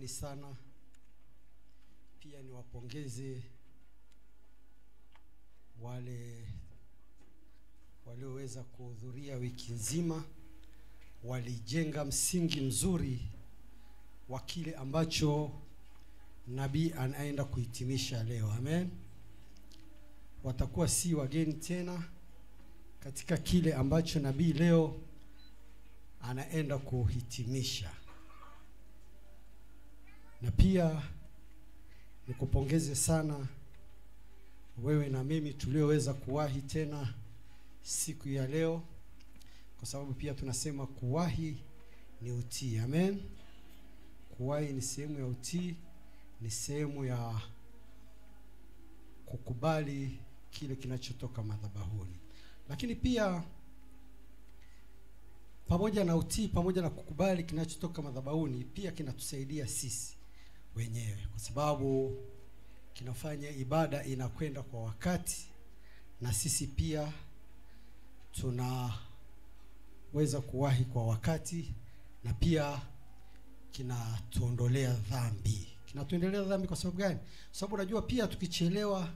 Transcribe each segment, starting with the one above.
Asanteni sana. Pia niwapongeze wale walioweza kuhudhuria wiki nzima. Walijenga msingi mzuri wa kile ambacho nabii anaenda kuhitimisha leo. Amen. Watakuwa si wageni tena katika kile ambacho nabii leo anaenda kuhitimisha. Na pia nikupongeze sana wewe na mimi tulioweza kuwahi tena siku ya leo, kwa sababu pia tunasema kuwahi ni utii. Amen. Kuwahi ni sehemu ya utii, ni sehemu ya kukubali kile kinachotoka madhabahuni. Lakini pia pamoja na utii, pamoja na kukubali kinachotoka madhabahuni, pia kinatusaidia sisi wenyewe, kwa sababu kinafanya ibada inakwenda kwa wakati, na sisi pia tunaweza kuwahi kwa wakati, na pia kinatuondolea dhambi. Kinatuondolea dhambi kwa sababu gani? Kwa sababu unajua pia tukichelewa,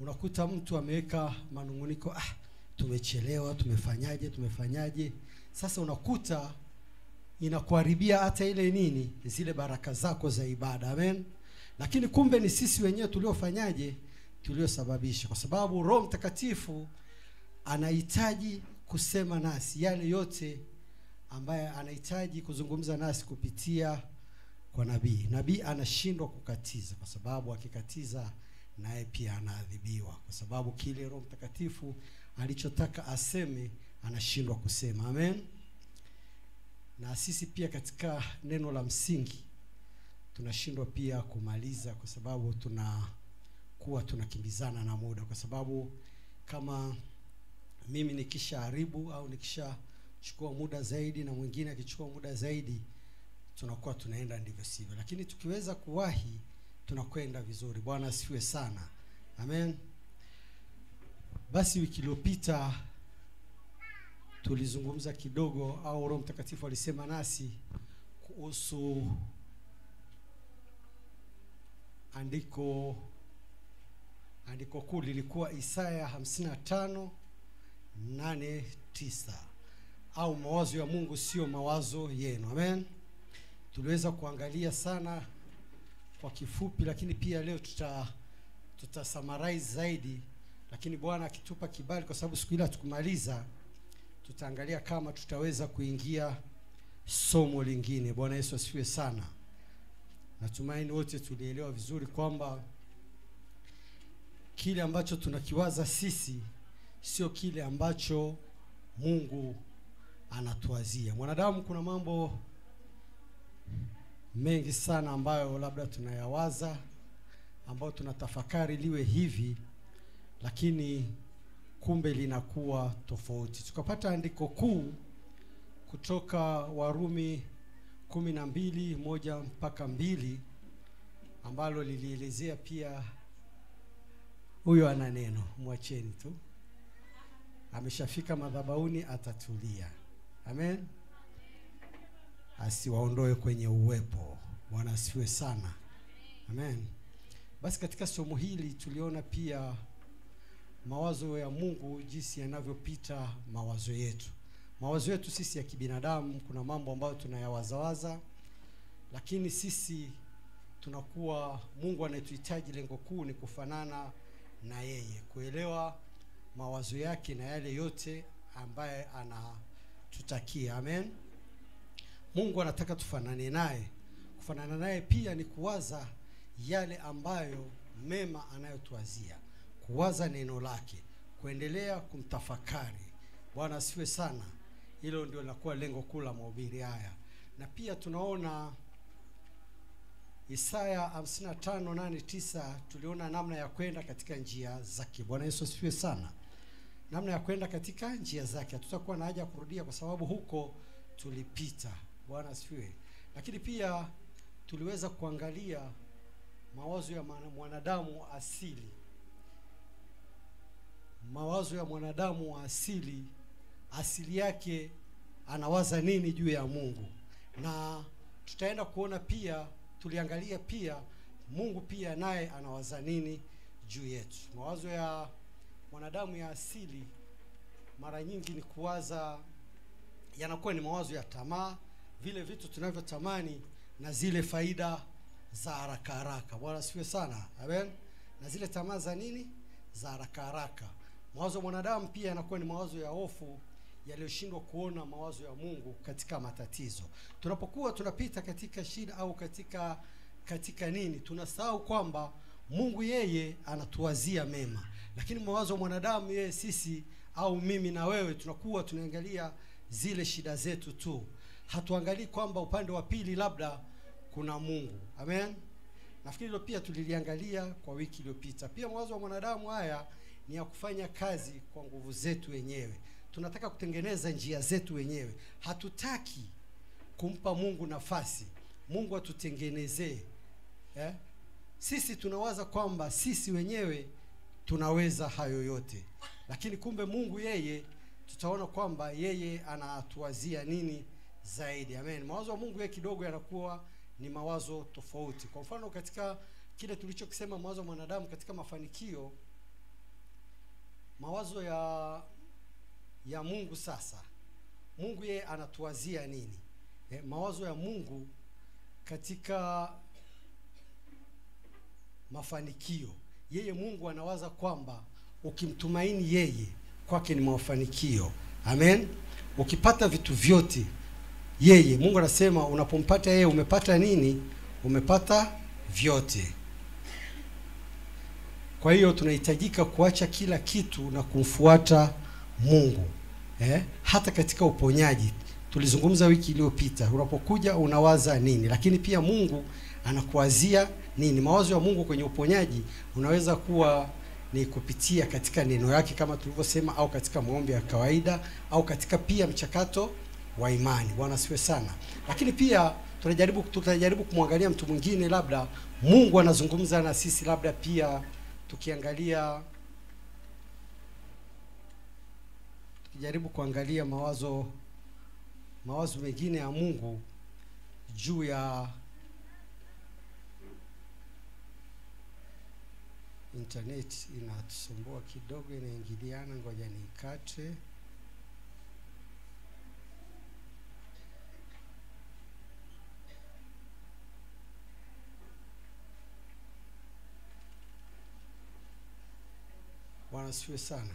unakuta mtu ameweka manunguniko, tumechelewa, tumefanyaje. Sasa unakuta inakuharibia hata ile nini, zile baraka zako za ibada. Amen. Lakini kumbe ni sisi wenyewe tuliosababisha, kwa sababu Roho Mtakatifu anahitaji kusema nasi yale yote ambaye anahitaji kuzungumza nasi kupitia kwa nabii. Nabii anashindwa kukatiza, kwa sababu akikatiza naye pia anaadhibiwa, kwa sababu kile Roho Mtakatifu alichotaka aseme anashindwa kusema. Amen. Na sisi pia katika neno la msingi tunashindwa pia kumaliza, kwa sababu tunakimbizana na muda, kwa sababu kama mimi nikishaharibu au nikishachukua muda zaidi na mwingine akichukua muda zaidi, tunakuwa tunaenda ndivyo sivyo. Lakini tukiweza kuwahi tunakwenda vizuri. Bwana asifiwe sana. Amen. Basi wiki iliyopita tulizungumza kidogo, au Roho Mtakatifu alisema nasi kuhusu andiko kuu lilikuwa Isaya 55:8-9, au mawazo ya Mungu sio mawazo yenu. Amen. Tuliweza kuangalia sana kwa kifupi, lakini pia leo tuta summarize zaidi, lakini Bwana akitupa kibali, kwa sababu siku ile hatukumaliza, tutaangalia kama tutaweza kuingia somo lingine. Bwana Yesu asifiwe sana. Natumaini wote tulielewa vizuri kwamba kile ambacho tunakiwaza sisi sio kile ambacho Mungu anatuwazia. Mwanadamu kuna mambo mengi sana ambayo labda tunayawaza, ambayo tunatafakari liwe hivi, lakini kumbe linakuwa tofauti. Tukapata andiko kuu kutoka Warumi 12:1-2 ambalo lilielezea pia huyo ana neno, mwacheni tu, ameshafika madhabahuni, atatulia. Amen. Asiwaondoe kwenye uwepo. Bwana asifiwe sana. Amen. Basi katika somo hili tuliona pia mawazo ya Mungu jinsi yanavyopita mawazo yetu. Mawazo yetu sisi ya kibinadamu, kuna mambo ambayo tunayawazawaza, lakini sisi tunakuwa, Mungu anatuhitaji, lengo kuu ni kufanana na yeye, kuelewa mawazo yake na yale yote ambaye anatutakia. Amen. Mungu anataka tufanane naye. Kufanana naye pia ni kuwaza yale ambayo mema anayotuwazia, kuwaza neno lake, kuendelea kumtafakari. Bwana asifiwe sana. Hilo ndio linakuwa lengo kuu la mahubiri haya. Na pia tunaona Isaya 55:8-9, tuliona namna ya kwenda katika njia zake. Bwana Yesu asifiwe sana. Namna ya kwenda katika njia zake. Hatutakuwa na haja ya kurudia kwa sababu huko tulipita. Bwana asifiwe. Lakini pia tuliweza kuangalia mawazo ya mwanadamu asili. Mawazo ya mwanadamu wa asili yake anawaza nini juu ya Mungu. Na tutaenda kuona pia tuliangalia pia Mungu pia naye anawaza nini juu yetu. Mawazo ya mwanadamu ya asili mara nyingi ni kuwaza, yanakuwa ni mawazo ya tamaa, vile vitu tunavyotamani na zile faida za haraka haraka. Bwana asifiwe sana. Amen. Na zile tamaa za nini? Za haraka haraka. Mawazo ya mwanadamu pia yanakuwa ni mawazo ya hofu yaliyoshindwa kuona mawazo ya Mungu katika matatizo. Tunapokuwa tunapita katika shida au katika nini, tunasahau kwamba Mungu yeye anatuwazia mema. Lakini mawazo ya mwanadamu yeye, sisi au mimi na wewe, tunakuwa tunaangalia zile shida zetu tu. Hatuangalii kwamba upande wa pili labda kuna Mungu. Amen. Nafikiri hilo pia tuliliangalia kwa wiki iliyopita. Pia mawazo ya mwanadamu haya ni ya kufanya kazi kwa nguvu zetu wenyewe. Tunataka kutengeneza njia zetu wenyewe. Hatutaki kumpa Mungu nafasi. Mungu atutengenezee. Sisi tunawaza kwamba sisi wenyewe tunaweza hayo yote. Lakini kumbe Mungu yeye, tutaona kwamba yeye anatuwazia nini zaidi. Amen. Mawazo ya Mungu yeye kidogo yanakuwa ni mawazo tofauti. Kwa mfano katika kile tulichokisema mawazo ya mwanadamu katika mafanikio, mawazo ya Mungu sasa, Mungu yeye anatuwazia nini? Mawazo ya Mungu katika mafanikio, yeye Mungu anawaza kwamba ukimtumaini yeye, kwake ni mafanikio. Amen. Ukipata vitu vyote yeye, Mungu anasema unapompata yeye umepata nini? Umepata vyote. Kwa hiyo tunahitajika kuacha kila kitu na kumfuata Mungu. Hata katika uponyaji tulizungumza wiki iliyopita, unapokuja unawaza nini, lakini pia Mungu anakuwazia nini. Mawazo ya Mungu kwenye uponyaji unaweza kuwa ni kupitia katika neno yake kama tulivyosema, au katika maombi ya kawaida, au katika pia mchakato wa imani. Bwana asifiwe sana. Lakini pia tutajaribu kumwangalia mtu mwingine, labda Mungu anazungumza na sisi, labda pia tukijaribu kuangalia mawazo mengine ya Mungu juu ya internet. Inatusumbua kidogo, inaingiliana, ngoja nikate. Bwana asifiwe sana.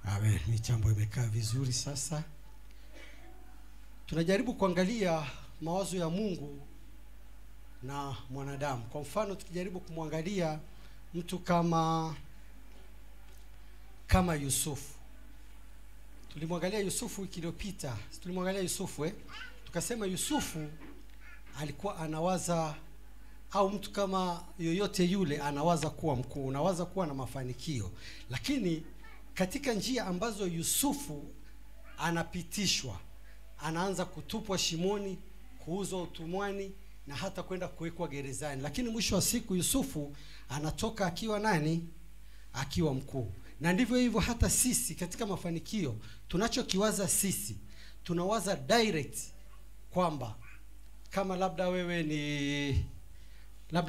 Amen. Mitambo imekaa vizuri sasa. Tunajaribu kuangalia mawazo ya Mungu na mwanadamu. Kwa mfano tukijaribu kumwangalia mtu kama Yusufu. Tulimwangalia Yusufu wiki iliyopita. Tulimwangalia Yusufu tukasema Yusufu alikuwa anawaza, au mtu kama yoyote yule anawaza kuwa mkuu, anawaza kuwa na mafanikio. Lakini katika njia ambazo Yusufu anapitishwa, anaanza kutupwa shimoni, kuuzwa utumwani, na hata kwenda kuwekwa gerezani. Lakini mwisho wa siku Yusufu anatoka akiwa nani? Akiwa mkuu. Na ndivyo hivyo hata sisi katika mafanikio, tunachokiwaza sisi, tunawaza direct kwamba kama labda wewe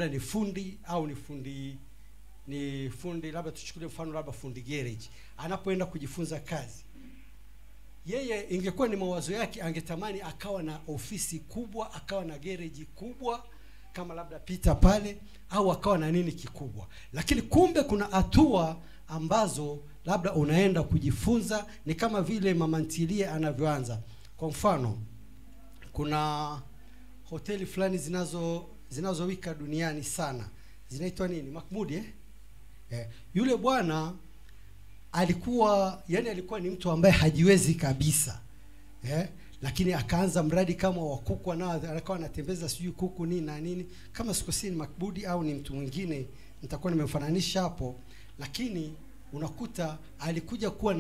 ni fundi, au ni fundi labda tuchukulie mfano labda fundi garage, anapoenda kujifunza kazi, yeye ingekuwa ni mawazo yake angetamani akawa na ofisi kubwa, akawa na garage kubwa kama labda Peter pale, au akawa na nini kikubwa. Lakini kumbe kuna hatua ambazo labda unaenda kujifunza, ni kama vile mama ntilie anavyoanza. Kwa mfano kuna hoteli fulani zinazowika duniani sana, zinaitwa nini? Mahmoud yule bwana alikuwa ni mtu ambaye hajiwezi kabisa. Lakini akaanza mradi kama wa kuku, na alikuwa anatembeza sijui kuku nini na nini, kama sikosini ni Makbudi au ni mtu mwingine, nitakuwa nimemfananisha hapo. Lakini unakuta alikuja kuwa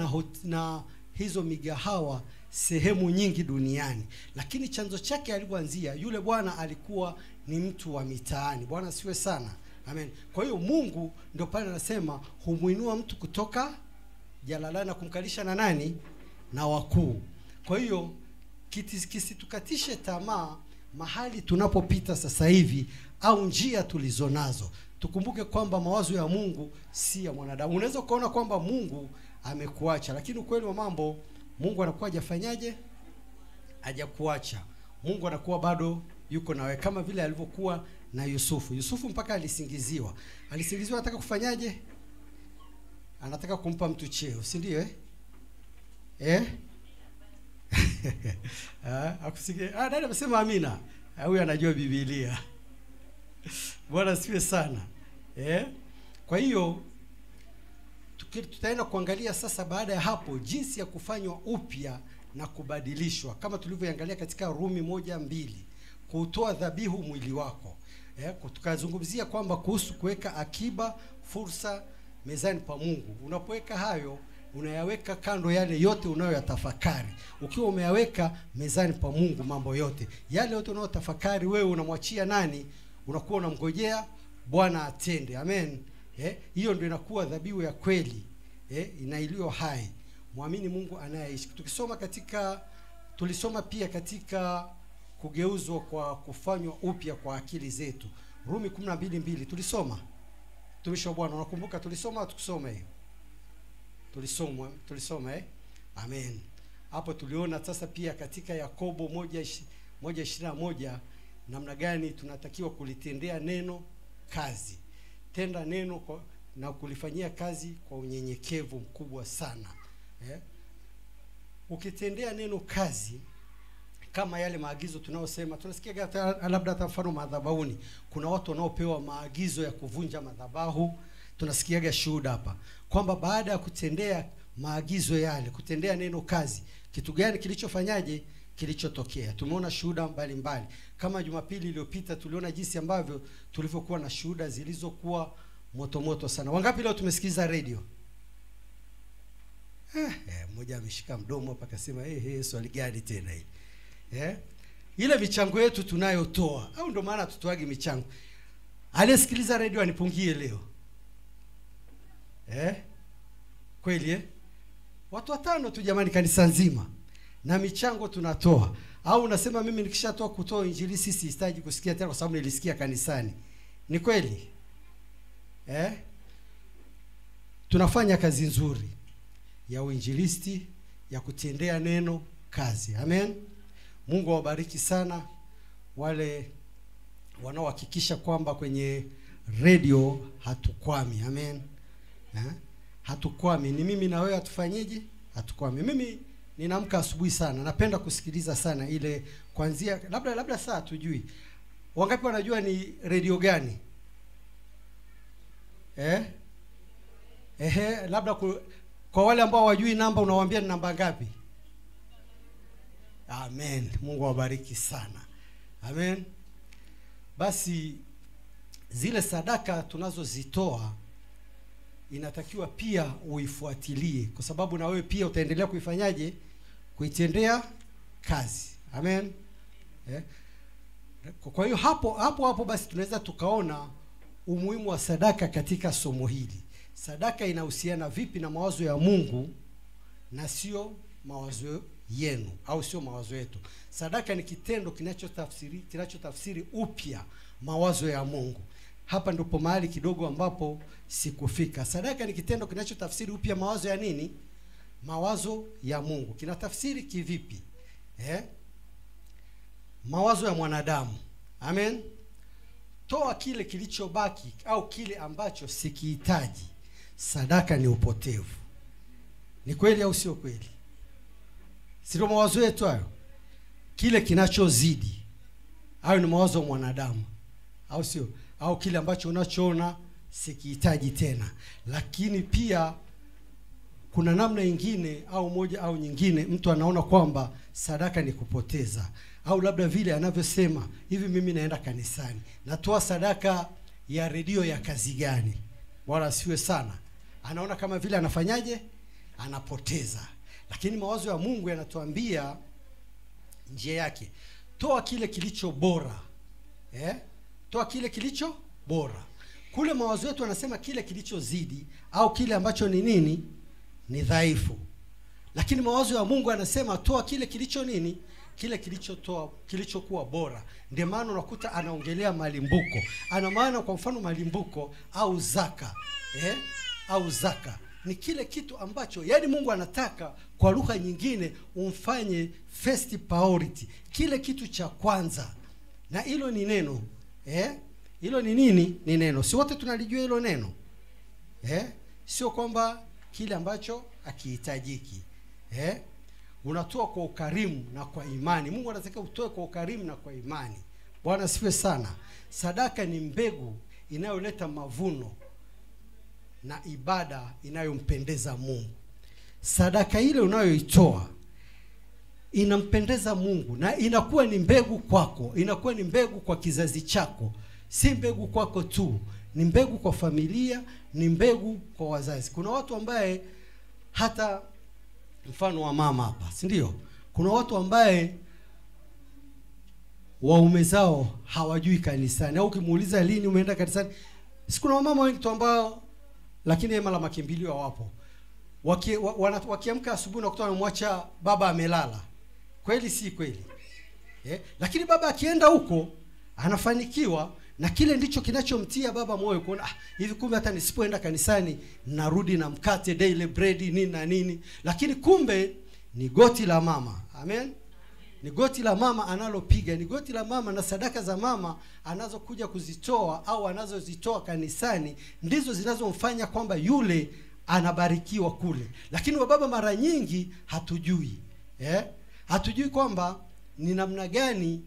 hizo migahawa sehemu nyingi duniani, lakini chanzo chake alipoanzia, yule bwana alikuwa ni mtu wa mitaani. Bwana asifiwe sana. Amen. Kwa hiyo Mungu ndio pale anasema humuinua mtu kutoka jalalani na kumkalisha na nani? Na wakuu. Kwa hiyo kisitukatishe tamaa mahali tunapopita sasa hivi au njia tulizonazo. Tukumbuke kwamba mawazo ya Mungu si ya mwanadamu. Unaweza kuona kwamba Mungu amekuacha, lakini ukweli wa mambo, Mungu anakuwa hajafanyaje? Hajakuacha. Mungu anakuwa bado yuko nawe, kama vile alivyokuwa na Yusufu. Yusufu mpaka alisingiziwa. Alisingiziwa anataka kufanyaje? Anataka kumpa mtu cheo, si ndio akusikie. Dada amesema amina. Huyu anajua Biblia. Bwana asifiwe sana. Kwa hiyo tutaenda kuangalia sasa baada ya hapo jinsi ya kufanywa upya na kubadilishwa, kama tulivyoangalia katika Rumi 1:2, kutoa dhabihu mwili wako. Tukazungumzia kwamba kuhusu kuweka akiba fursa mezani pa Mungu. Unapoweka hayo, unayaweka kando yale yote unayoyatafakari. Ukiwa umeyaweka mezani pa Mungu mambo yote, yale yote unayotafakari wewe unamwachia nani? Unakuwa unamngojea Bwana atende. Amen. Hiyo ndio inakuwa dhabihu ya kweli, inailiyo hai. Muamini Mungu anayeishi. Tulisoma pia katika kugeuzwa kwa kufanywa upya kwa akili zetu. Rumi 12:2 tulisoma. Tumishi wa Bwana, unakumbuka tulisoma au tukusoma hiyo? Tulisoma Amen. Hapo tuliona sasa pia katika Yakobo 1:21 namna gani tunatakiwa kulitendea neno kazi. Tenda neno na kulifanyia kazi kwa unyenyekevu mkubwa sana. Ukitendea neno kazi kama yale maagizo tunayosema, tunasikia labda hata mfano madhabahuni kuna watu wanaopewa maagizo ya kuvunja madhabahu. Tunasikiaga shuhuda hapa kwamba baada ya kutendea maagizo yale, kutendea neno kazi, kitu gani kilichofanyaje? Kilichotokea. Tumeona shuhuda mbalimbali. Kama Jumapili iliyopita tuliona jinsi ambavyo tulivyokuwa na shuhuda zilizokuwa moto sana. Wangapi leo tumesikiza radio? Mmoja ameshika mdomo hapa akasema swali gani tena hili? Ile michango yetu tunayotoa, au ndio maana tutoagi michango. Aliyesikiliza radio anipungie leo. Kweli watu 5 tu jamani, kanisa nzima, na michango tunatoa. Au unasema mimi nikishatoa kutoa injili sisi sitaji kusikia tena kwa sababu nilisikia kanisani. Ni kweli? Tunafanya kazi nzuri ya uinjilisti, ya kutendea neno kazi. Amen. Mungu awabariki sana wale wanaohakikisha kwamba kwenye radio hatukwami. Amen. Hatukwami. Ni mimi na wewe hatufanyeje? Hatukwami. Mimi ninaamka asubuhi sana, napenda kusikiliza sana ile kuanzia labda saa tujui. Wangapi wanajua ni radio gani? Labda kwa wale ambao hawajui namba, unawaambia ni namba ngapi? Amen. Mungu awabariki sana. Amen. Basi zile sadaka tunazozitoa inatakiwa pia uifuatilie, kwa sababu na wewe pia utaendelea kuifanyaje? Kuitendea kazi. Amen. Kwa hiyo hapo basi tunaweza tukaona umuhimu wa sadaka katika somo hili. Sadaka inahusiana vipi na mawazo ya Mungu na mawazo yenu au sio mawazo yetu? Sadaka ni kitendo kinachotafsiri upya mawazo ya Mungu. Hapa ndipo mahali kidogo ambapo sikufika. Sadaka ni kitendo kinachotafsiri upya mawazo ya nini? Mawazo ya Mungu. Kinatafsiri kivipi? Mawazo ya mwanadamu. Amen. Toa kile kilichobaki au kile ambacho sikihitaji. Sadaka ni upotevu. Ni kweli au sio kweli? Sio mawazo yetu hayo? Kile kinachozidi hayo ni mawazo ya mwanadamu, au sio? Au kile ambacho unachoona sikihitaji tena. Lakini pia kuna namna nyingine au moja au nyingine, mtu anaona kwamba sadaka ni kupoteza, au labda vile anavyosema hivi, mimi naenda kanisani, natoa sadaka ya redio ya kazi gani? Bwana asifiwe sana. Anaona kama vile anafanyaje? Anapoteza. Lakini mawazo ya Mungu yanatuambia njia yake. Toa kile kilicho bora. Toa kile kilicho bora. Kule mawazo yetu anasema kile kilichozidi au kile ambacho ni nini? Ni dhaifu. Lakini mawazo ya Mungu anasema toa kile kilicho nini? Kile kilichokuwa bora. Ndio maana unakuta anaongelea malimbuko. Ana maana kwa mfano malimbuko au zaka. Au zaka ni kile kitu ambacho yani Mungu anataka kwa lugha nyingine umfanye first priority, kile kitu cha kwanza. Na hilo ni neno. Hilo ni nini? Ni neno. Si wote tunalijua hilo neno? Sio kwamba kile ambacho hakihitajiki. Unatoa kwa ukarimu na kwa imani. Mungu anataka utoe kwa ukarimu na kwa imani. Bwana asifiwe sana. Sadaka ni mbegu inayoleta mavuno na ibada inayompendeza Mungu. Sadaka ile unayoitoa inampendeza Mungu na inakuwa ni mbegu kwako, inakuwa ni mbegu kwa kizazi chako. Si mbegu kwako tu, ni mbegu kwa familia, ni mbegu kwa wazazi. Kuna watu ambaye hata mfano wa mama hapa, si ndio? Kuna watu ambaye waume zao hawajui kanisani, au ukimuuliza lini umeenda kanisani. Sikuna mama wengi tu ambao lakini hema la makimbilio hawapo. Wakiamka asubuhi na kutoa wamemwacha baba amelala. Kweli si kweli? Lakini baba akienda huko anafanikiwa, na kile ndicho kinachomtia baba moyo kuona hivi kumbe hata nisipoenda kanisani narudi na mkate, daily bread, nini na nini. Lakini kumbe ni goti la mama. Amen. Ni goti la mama analopiga, ni goti la mama, na sadaka za mama anazokuja kuzitoa au anazozitoa kanisani ndizo zinazomfanya kwamba yule anabarikiwa kule. Lakini wa baba mara nyingi hatujui. Hatujui kwamba ni namna gani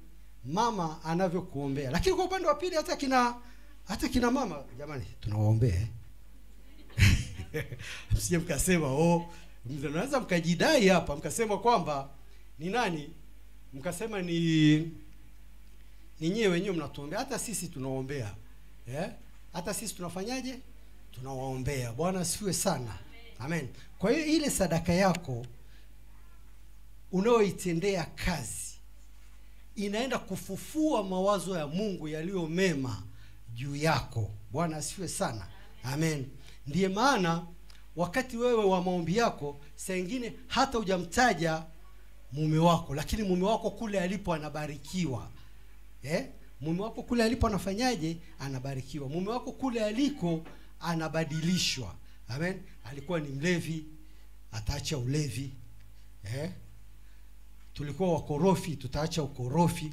mama anavyokuombea. Lakini kwa upande wa pili hata kina mama, jamani tunawaombea. Msije mkasema mnaweza mkajidai hapa mkasema kwamba ni nani? Mkasema ni nyewe wenyewe mnatuombea. Hata sisi tunaombea. Hata sisi tunafanyaje? Tunawaombea. Bwana asifiwe sana. Amen. Kwa hiyo ile sadaka yako unaoitendea kazi inaenda kufufua mawazo ya Mungu yaliyo mema juu yako. Bwana asifiwe sana. Amen. Ndiye maana wakati wewe wa maombi yako saa nyingine hata hujamtaja mume wako, lakini mume wako kule alipo anabarikiwa. Mume wako kule alipo anafanyaje? Anabarikiwa. Mume wako kule aliko anabadilishwa. Amen. Alikuwa ni mlevi, ataacha ulevi. Tulikuwa wakorofi, tutaacha ukorofi.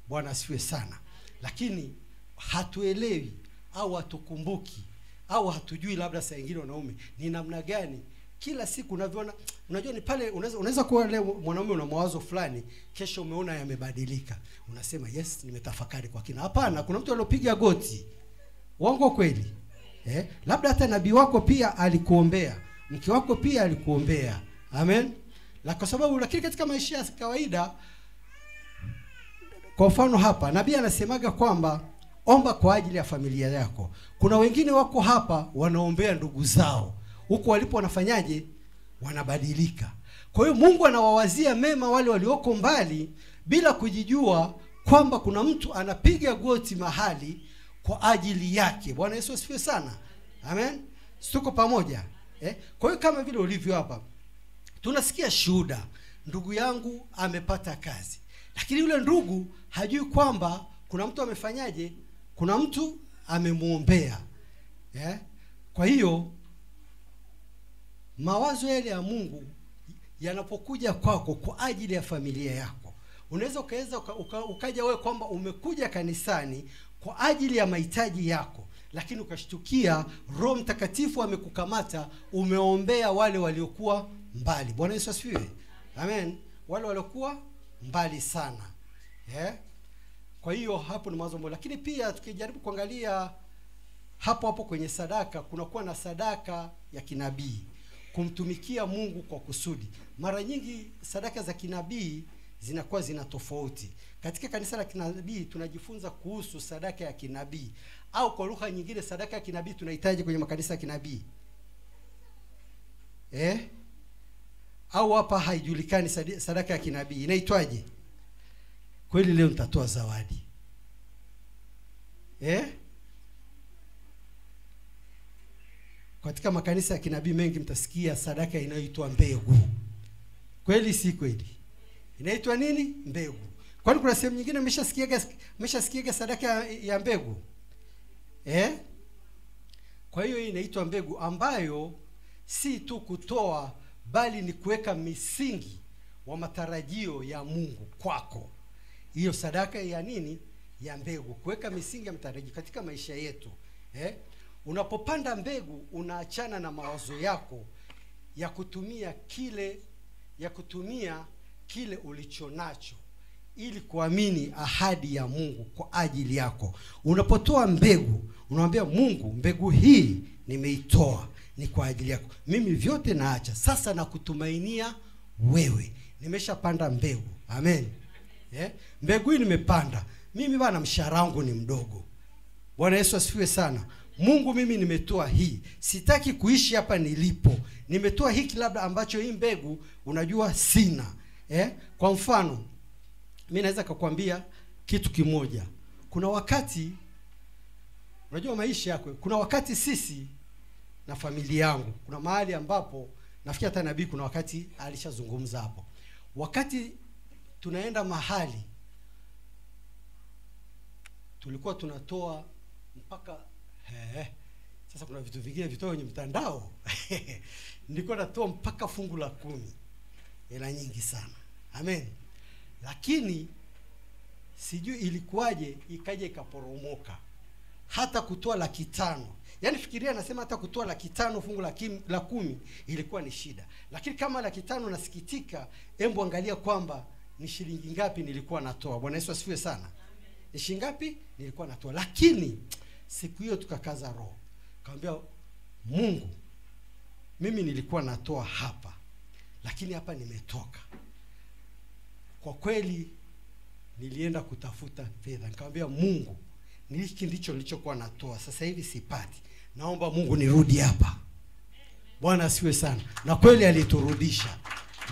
Bwana asifiwe sana. Lakini hatuelewi au hatukumbuki au hatujui, labda saa nyingine wanaume ni namna gani kila siku unavyoona. Unajua ni pale unaweza kuwa leo mwanaume una mawazo fulani, kesho umeona yamebadilika. Unasema yes, nimetafakari kwa kina. Hapana, kuna mtu aliyopiga goti. Uongo kweli? Labda hata nabii wako pia alikuombea, mke wako pia alikuombea. Amen. Kwa sababu lakini katika maisha ya kawaida, kwa mfano hapa nabii anasemaga kwamba omba kwa ajili ya familia yako. Kuna wengine wako hapa wanaombea ndugu zao, huko walipo wanafanyaje? Wanabadilika. Kwa hiyo Mungu anawawazia mema wale walioko mbali bila kujijua kwamba kuna mtu anapiga goti mahali kwa ajili yake. Bwana Yesu asifiwe sana. Amen. Tuko pamoja. Kwa hiyo kama vile ulivyo hapa, tunasikia shuhuda, ndugu yangu amepata kazi. Lakini yule ndugu hajui kwamba kuna mtu amefanyaje? Kuna mtu amemuombea. Kwa hiyo mawazo yale ya Mungu yanapokuja kwako kwa ajili ya familia yako, unaweza ukaja wewe kwamba umekuja kanisani kwa ajili ya mahitaji yako, lakini ukashtukia Roho Mtakatifu amekukamata, umeombea wale waliokuwa mbali. Bwana Yesu asifiwe. Amen. Wale waliokuwa mbali sana. Kwa hiyo hapo ni mawazo. Lakini pia tukijaribu kuangalia hapo kwenye sadaka, kunakuwa na sadaka ya kinabii, kumtumikia Mungu kwa kusudi. Mara nyingi sadaka za kinabii zinakuwa zina tofauti. Katika kanisa la kinabii tunajifunza kuhusu sadaka ya kinabii, au kwa lugha nyingine sadaka ya kinabii tunahitaji kwenye makanisa ya kinabii. au hapa haijulikani sadaka ya kinabii inaitwaje? Kweli leo nitatoa zawadi. Katika makanisa ya kinabii mengi mtasikia sadaka inayoitwa mbegu. Kweli si kweli? Inaitwa nini? Mbegu. Kwani kuna sehemu nyingine mmeshasikiaga sadaka ya mbegu? Kwa hiyo hii inaitwa mbegu, ambayo si tu kutoa bali ni kuweka misingi wa matarajio ya Mungu kwako. Hiyo sadaka ya nini? Ya mbegu, kuweka misingi ya matarajio katika maisha yetu. Unapopanda mbegu unaachana na mawazo yako ya kutumia kile ulichonacho ili kuamini ahadi ya Mungu kwa ajili yako. Unapotoa mbegu, unamwambia Mungu, mbegu hii nimeitoa, ni kwa ajili yako. Mimi vyote naacha, sasa nakutumainia wewe. Nimeshapanda mbegu. Amen. Mbegu hii nimepanda. Mimi bana, mshahara wangu ni mdogo. Bwana Yesu asifiwe sana. Mungu, mimi nimetoa hii. Sitaki kuishi hapa nilipo. Nimetoa hiki labda ambacho hii mbegu unajua sina. Kwa mfano, mimi naweza kukwambia kitu kimoja. Kuna wakati unajua maisha yako, kuna wakati sisi na familia yangu, kuna mahali ambapo nafikia hata nabii kuna wakati alishazungumza hapo. Wakati tunaenda mahali tulikuwa tunatoa mpaka sasa kuna vitu vingine vitoa kwenye mtandao. Nilikuwa natoa mpaka fungu la 10. Hela nyingi sana. Amen. Lakini sijui ilikuwaje ikaje ikaporomoka. Hata kutoa 500,000. Yaani fikiria, nasema hata kutoa 500,000 fungu la 10 ilikuwa ni shida. Lakini kama 500,000 nasikitika, hebu angalia kwamba ni shilingi ngapi nilikuwa natoa. Bwana Yesu asifiwe sana. Ni shilingi ngapi nilikuwa natoa. Lakini siku hiyo tukakaza roho. Kaambia Mungu, mimi nilikuwa natoa hapa, lakini hapa nimetoka. Kwa kweli nilienda kutafuta fedha. Nikamwambia Mungu, hiki ndicho nilichokuwa natoa, sasa hivi sipati. Naomba Mungu nirudi hapa. Bwana asifiwe sana. Na kweli aliturudisha.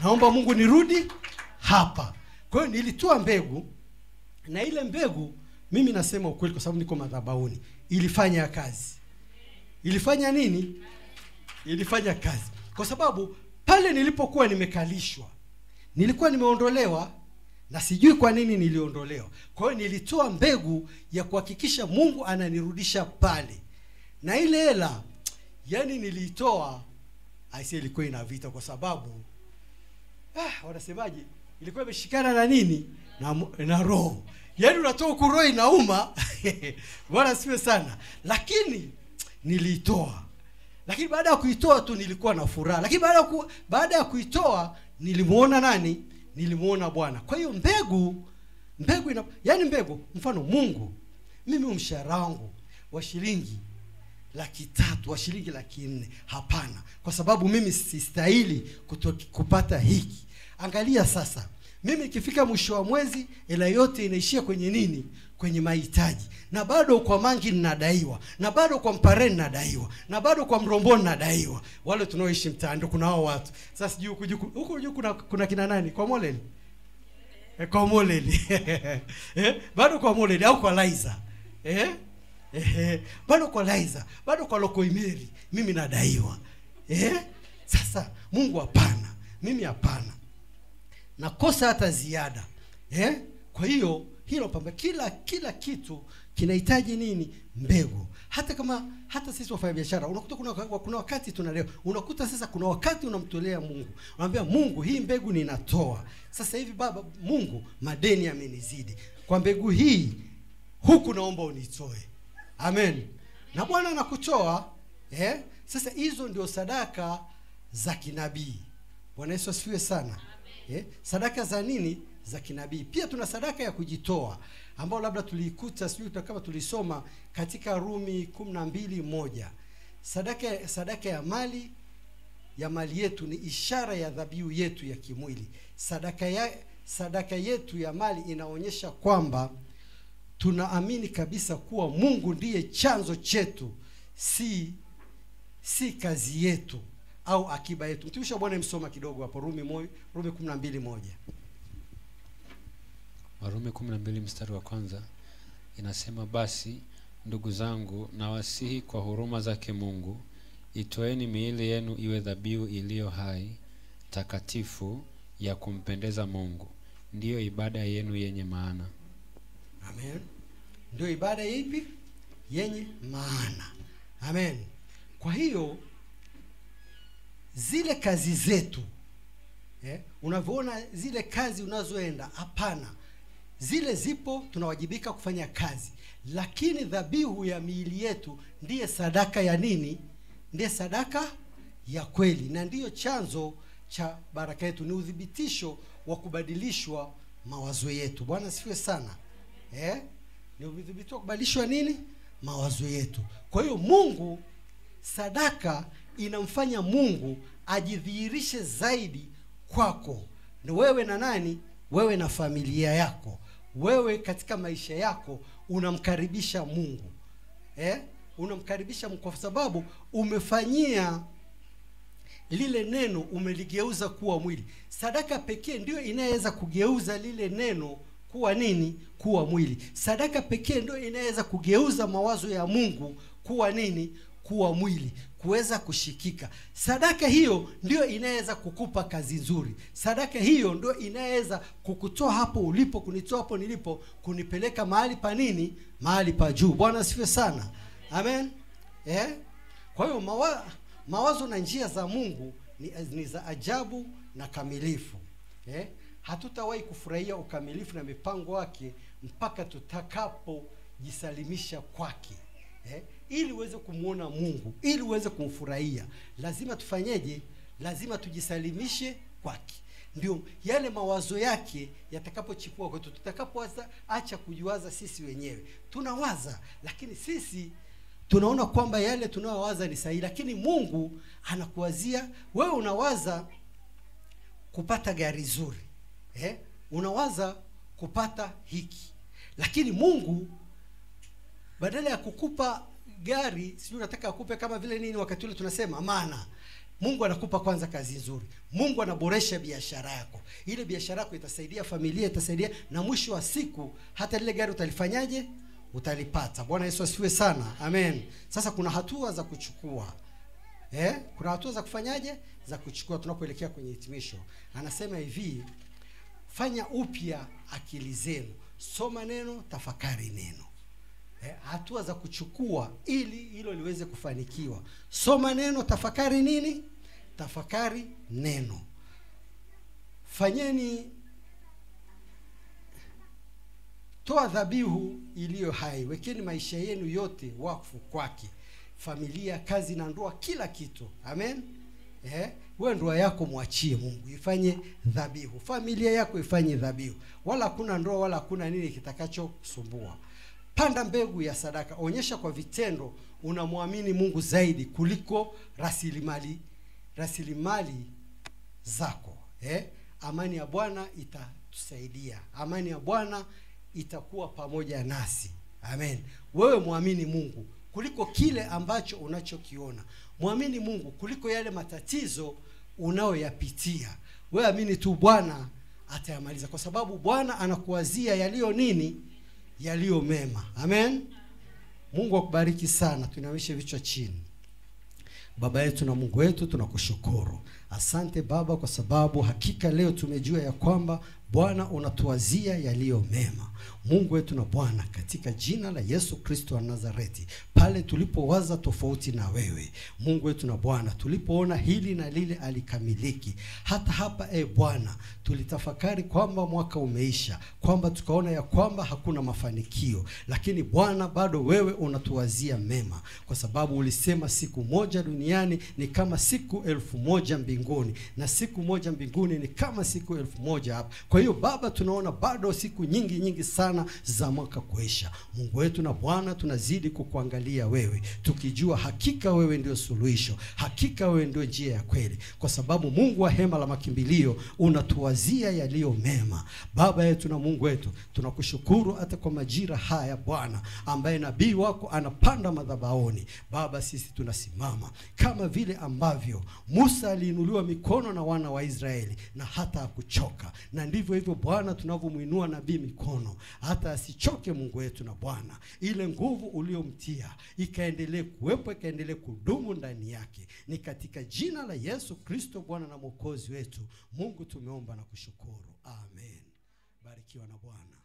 Naomba Mungu nirudi hapa. Kwa hiyo nilitoa mbegu, na ile mbegu mimi nasema ukweli kwa sababu niko madhabahuni, ilifanya kazi. Ilifanya nini? Ilifanya kazi. Kwa sababu pale nilipokuwa nimekalishwa, nilikuwa nimeondolewa na sijui kwa nini niliondolewa. Kwa hiyo nilitoa mbegu ya kuhakikisha Mungu ananirudisha pale. Na ile hela yani nilitoa, aisee, ilikuwa ina vita kwa sababu wanasemaje? Ilikuwa imeshikana na nini? Na roho. Yaani unatoa kuroho inauma. Bwana siwe sana. Lakini nilitoa. Lakini baada ya kuitoa tu nilikuwa na furaha. Lakini baada ya kuitoa nilimuona nani? Nilimuona Bwana. Kwa hiyo mbegu yani mbegu, mfano Mungu, mimi mshahara wangu wa shilingi 300,000, wa shilingi 400,000, hapana. Kwa sababu mimi sistahili kupata hiki. Angalia sasa, mimi ikifika mwisho wa mwezi hela yote inaishia kwenye nini? Kwenye mahitaji. Na bado kwa mangi ninadaiwa, na bado kwa Mpare ninadaiwa, na bado kwa Mrombo ninadaiwa. Wale tunaoishi mtaani kuna hao watu. Sasa sijui huko juu kuna kina nani? Kwa Moleli? Kwa Moleli. Bado kwa Moleli au kwa Laiza? Bado kwa Laiza, bado kwa Lokoimeri mimi nadaiwa. Sasa Mungu hapana, mimi hapana. Nakosa hata ziada. Kwa hiyo hilo pamba, kila kitu kinahitaji nini? Mbegu. Hata sisi wafanya biashara unakuta kuna wakati tunaleo. Unakuta sasa kuna wakati unamtolea Mungu. Unamwambia Mungu, hii mbegu ninatoa. Sasa hivi Baba Mungu, madeni yamenizidi. Kwa mbegu hii huku naomba unitoe. Amen. Na Bwana anakutoa. Sasa hizo ndio sadaka za kinabii. Bwana Yesu asifiwe sana. Sadaka za nini? Za kinabii. Pia tuna sadaka ya kujitoa ambao labda tuliikuta, sijui kama tulisoma katika Rumi 12:1. Sadaka ya mali yetu ni ishara ya dhabihu yetu ya kimwili. Sadaka yetu ya mali inaonyesha kwamba tunaamini kabisa kuwa Mungu ndiye chanzo chetu, si kazi yetu. au akiba yetu. Mtumishi wa Bwana msoma kidogo hapo Rumi 12:1. Warumi 12 mstari wa kwanza inasema, basi ndugu zangu nawasihi kwa huruma zake Mungu, itoeni miili yenu iwe dhabihu iliyo hai, takatifu, ya kumpendeza Mungu, ndiyo ibada yenu yenye maana. Amen. Ndio ibada ipi? Yenye maana. Amen. Kwa hiyo zile kazi zetu, unavyoona zile kazi unazoenda, hapana, zile zipo, tunawajibika kufanya kazi, lakini dhabihu ya miili yetu ndiye sadaka ya nini? Ndiye sadaka ya kweli, na ndiyo chanzo cha baraka yetu, ni udhibitisho wa kubadilishwa mawazo yetu. Bwana asifiwe sana. Ni udhibitisho wa kubadilishwa nini? Mawazo yetu. Kwa hiyo Mungu, sadaka inamfanya Mungu ajidhihirishe zaidi kwako. Ni wewe na nani? Wewe na familia yako. Wewe katika maisha yako unamkaribisha Mungu. Unamkaribisha Mungu kwa sababu umefanyia lile neno, umeligeuza kuwa mwili. Sadaka pekee ndio inaweza kugeuza lile neno kuwa nini? Kuwa mwili. Sadaka pekee ndio inaweza kugeuza mawazo ya Mungu kuwa nini? Kuwa mwili, kuweza kushikika. Sadaka hiyo ndio inaweza kukupa kazi nzuri. Sadaka hiyo ndio inaweza kukutoa hapo ulipo, kunitoa hapo nilipo, kunipeleka mahali pa nini? Mahali pa juu. Bwana asifiwe sana. Amen. Kwa hiyo mawazo na njia za Mungu ni za ajabu na kamilifu. Hatutawahi kufurahia ukamilifu na mipango yake mpaka tutakapojisalimisha kwake. Ili uweze kumuona Mungu, ili uweze kumfurahia, lazima tufanyeje? Lazima tujisalimishe kwake. Ndio yale mawazo yake yatakapochipua kwetu, tutakapoanza acha kujiwaza sisi wenyewe. Tunawaza, lakini sisi tunaona kwamba yale tunayowaza ni sahihi, lakini Mungu anakuwazia wewe. Unawaza kupata gari zuri, unawaza kupata hiki, lakini Mungu badala ya kukupa gari, sio unataka akupe kama vile nini, wakati ule tunasema maana, Mungu anakupa kwanza kazi nzuri. Mungu anaboresha biashara yako. Ile biashara yako itasaidia familia, itasaidia, na mwisho wa siku hata lile gari utalifanyaje? Utalipata. Bwana Yesu asifiwe sana. Amen. Sasa kuna hatua za kuchukua. Kuna hatua za kufanyaje? Za kuchukua tunapoelekea kwenye hitimisho. Anasema hivi, fanya upya akili zenu. Soma neno, tafakari neno. Hatua za kuchukua ili hilo liweze kufanikiwa. Soma neno, tafakari nini? Tafakari neno. Fanyeni, toa dhabihu iliyo hai. Wekeni maisha yenu yote wakfu kwake. Familia, kazi na ndoa, kila kitu. Amen. Wewe ndoa yako mwachie Mungu, ifanye dhabihu. Familia yako ifanye dhabihu. Wala hakuna ndoa wala hakuna nini kitakachosumbua. Panda mbegu ya sadaka. Onyesha kwa vitendo unamwamini Mungu zaidi kuliko rasilimali zako. Amani ya Bwana itatusaidia. Amani ya Bwana itakuwa pamoja nasi. Amen. Wewe muamini Mungu kuliko kile ambacho unachokiona. Muamini Mungu kuliko yale matatizo unayoyapitia. Wewe amini tu, Bwana atayamaliza, kwa sababu Bwana anakuwazia yaliyo nini? Yaliyo mema. Amen. Mungu akubariki sana. Tuinamishe vichwa chini. Baba yetu na Mungu wetu, tunakushukuru. Asante Baba, kwa sababu hakika leo tumejua ya kwamba Bwana unatuwazia yaliyo mema. Mungu wetu na Bwana, katika jina la Yesu Kristo wa Nazareti, pale tulipowaza tofauti na wewe, Mungu wetu na Bwana, tulipoona hili na lile alikamiliki, hata hapa Bwana tulitafakari kwamba mwaka umeisha, kwamba tukaona ya kwamba hakuna mafanikio, lakini Bwana bado wewe unatuwazia mema, kwa sababu ulisema siku moja duniani ni kama siku 1000 mbinguni, na siku moja mbinguni ni kama siku 1000 hapa. Kwa Kwa hiyo Baba, tunaona bado siku nyingi sana za mwaka kuisha. Mungu wetu na Bwana, tunazidi kukuangalia wewe, tukijua hakika wewe ndio suluhisho, hakika wewe ndio njia ya kweli, kwa sababu Mungu wa hema la makimbilio unatuwazia yaliyo mema. Baba yetu na Mungu wetu, tunakushukuru hata kwa majira haya Bwana, ambaye nabii wako anapanda madhabahuni. Baba, sisi tunasimama kama vile ambavyo Musa aliinuliwa mikono na wana wa Israeli na hata hakuchoka, na ndivyo hivyo Bwana tunavyomuinua nabii mikono hata asichoke. Mungu wetu na Bwana, ile nguvu uliyomtia ikaendelee kuwepo, ikaendelee kudumu ndani yake. Ni katika jina la Yesu Kristo Bwana na Mwokozi wetu, Mungu tumeomba na kushukuru. Amen. Barikiwa na Bwana.